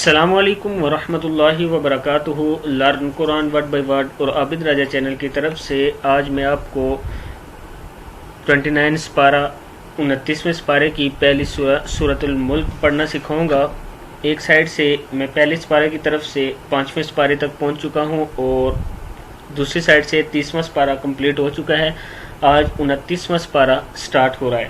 السلام علیکم ورحمۃ اللہ وبرکاتہ۔ Learn Quran word by word اور عابد راجہ چینل کی طرف سے آج میں آپ کو 29 سپارہ 29ویں سپارے کی پہلی سورۃ الملک پڑھنا سکھاؤں گا۔ ایک سائیڈ سے میں پہلے سپارے کی طرف سے 5ویں سپارے تک پہنچ چکا ہوں اور دوسری سائیڈ سے 30واں سپارہ کمپلیٹ ہو چکا ہے۔ آج 29واں سپارہ سٹارٹ ہو رہا ہے،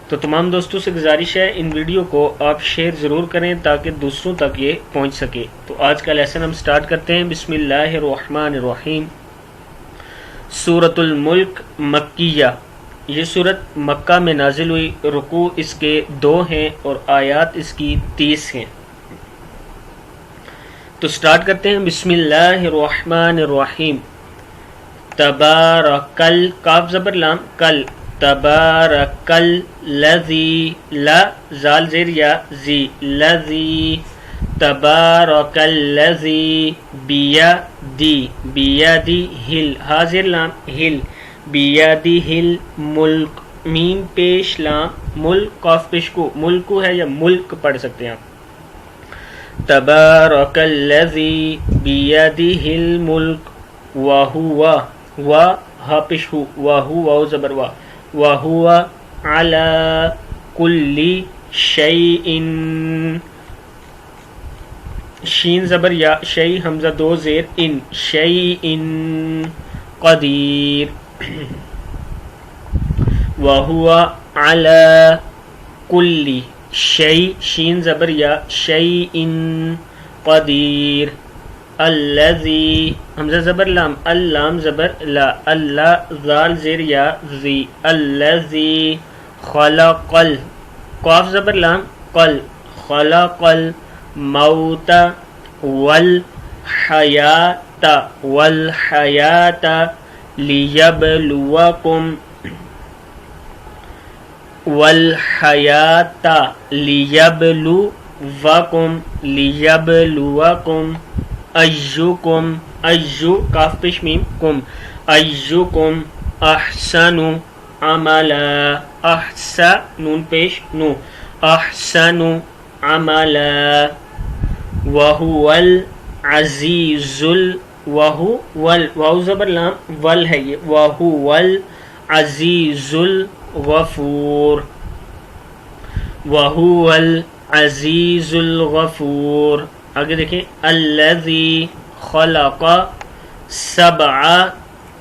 تو تمام دوستوں سے گزارش ہے ان ویڈیو کو آپ شیئر ضرور کریں تاکہ دوسروں تک یہ پہنچ سکے۔ تو آج کا لیسن ہم سٹارٹ کرتے ہیں۔ بسم اللہ الرحمن الرحیم۔ سورۃ الملک مکیہ، یہ سورت مکہ میں نازل ہوئی، رکوع اس کے 2 ہیں اور آیات اس کی 30 ہیں۔ تو سٹارٹ کرتے ہیں۔ بسم اللہ الرحمن الرحیم۔ تبارکل، کاف زبر لام، کل، تبارکل لذی، لا زال زیر یا زی، لذی، تبارکل لذی بیدی، بیدی ہل، ہا زیر لام ہل، بیدی ہل ملک، میم پیش لام، ملک کاف پیش کو، ملکو ہے یا ملک پڑھ سکتے ہیں آپ۔ تبارکل لذی بیدی ہل ملک وہوا، وا ہا پیش ہو، وہو واو زبر وا، وَهُوَ عَلَى كُلِّ شَيْءٍ، شین زبر یا، شیء حمزہ 2 زیر ان، شَيْءٍ قدیر، وَهُوَ عَلَى كُلِّ شَيْءٍ، شین زبر یا، شَيْءٍ قدیر، الذی، حمزہ زبر لام، اللام زبر لا، اللہ زال زیر یا زی، الذی خلق، قاف زبر لام، قل، خلق الموت والحیات، والحیات لیبلوکم، والحیات لیبلوکم، لیبلوکم ایوکم، ایو کاف پیش میم کم، ایوکم احسن عملا، احسن نون پیش نو، احسن عملا، وہو العزیز وہو واو زبر لام ول ہے یہ، وہو العزیز الغفور، وہو العزیز الغفور۔ آگے دیکھیں، الذی خلق 7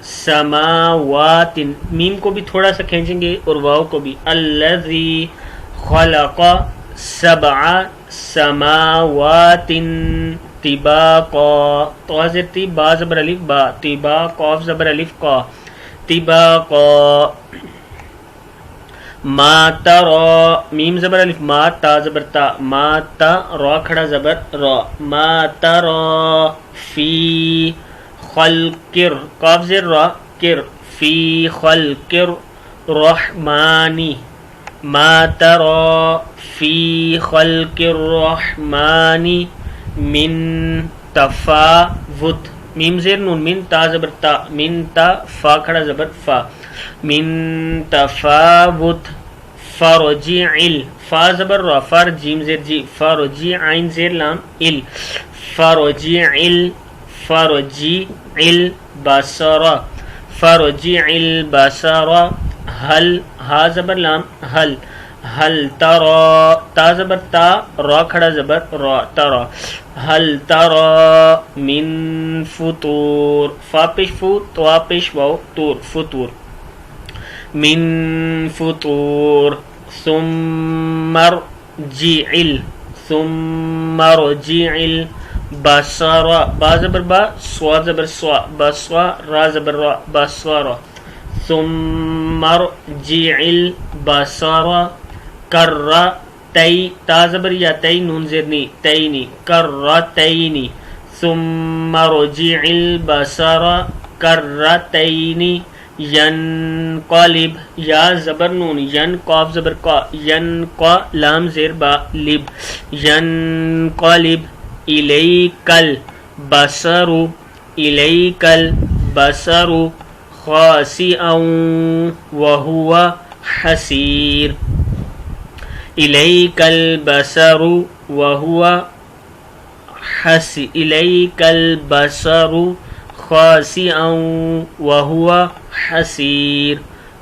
سماوات، میم کو بھی تھوڑا سا کھینچیں گے اور واو کو بھی، الذی خلق 7 سماوات طباقا، تو زیر تی، با زبر الف با، طبا قاف زبر الف قا، طباقا، ما ترى، میم زبر الف ما، تا زبر تا، ما تا، را کھڑا زبر را، ما ترى فی خلق، قاف زیر را کر، فی خلق الرحمن، ما ترى فی خلق الرحمن من تفاوت، میم زیر نون، من تا زبر تا، من تا، فا کھڑا زبر فا، من تفاوت، فرجعل، فا زبر را، فر جیم زیر جی، فرجی عین زیر لام ال، فرجعل، فرجعل بصر، فرجعل بصر، هل، ہا زبر لام هل، هل ترى، تا زبر تا، را کھڑا زبر را، ترى، هل ترى من فطور، فا پیش فو، تو پیش واو، طور، فطور، من فطور، ثم ارجعل، ثم ارجعل بصر، با زبر با، سوا زبر سوا، بصوا، را زبر را، بصر، ثم ارجعل بصر کرتین، تا زبر یا تی، نون زیرنی، تینی، کرتین، ثم ارجعل بصر کرتین، ینقلب، یا زبر نون، ین قاف زبر قا، ین قا لام زیر با لب، ینقلب الیک البصر، الیک البصر خاسئا وهو حسیر، الیک البصر وهو إليك البصر خاسئا وهو حسير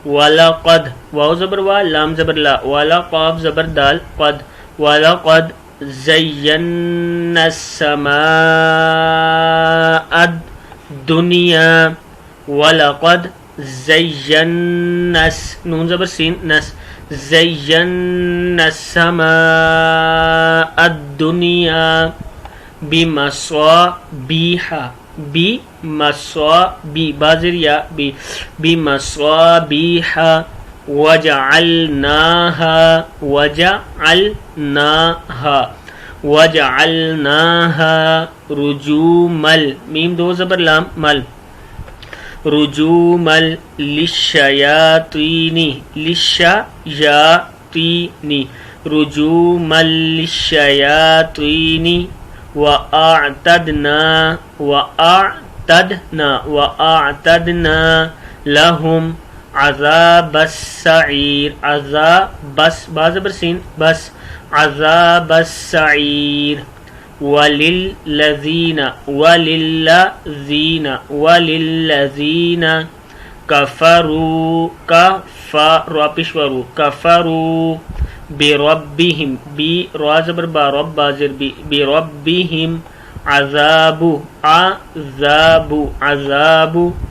ولقد واو زبر وا لام زبر لا والا قاف زبر دال قد ولقد زينا السماء الدنيا ولقد زينا نون زبر سين نس زينا السماء الدنيا بمصابيح بمصابيح وجعلناها رجوما ميم دو زبر لام مل رجوما للشياطين رجوما للشياطين وأعتدنا لهم عذاب السعير عذاب السعير وللذين كفروا بربهم بربهم عذاب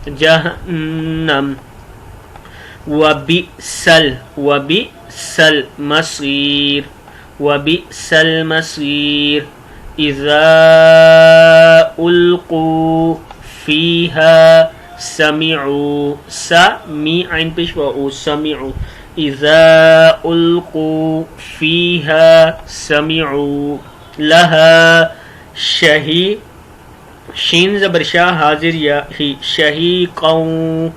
جهنم وبئس المصير إذا ألقوا فيها سمعوا إذا ألقوا فيها سمعوا لها شین زبر شاہ حاضر یا ہی شہیقاً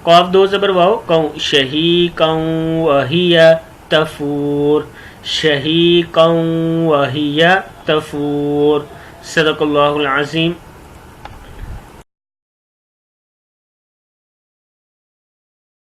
قاف دو زبر واو قاں شہیقاً وہی تفور شہیقاً وہی تفور صدق اللہ العظیم.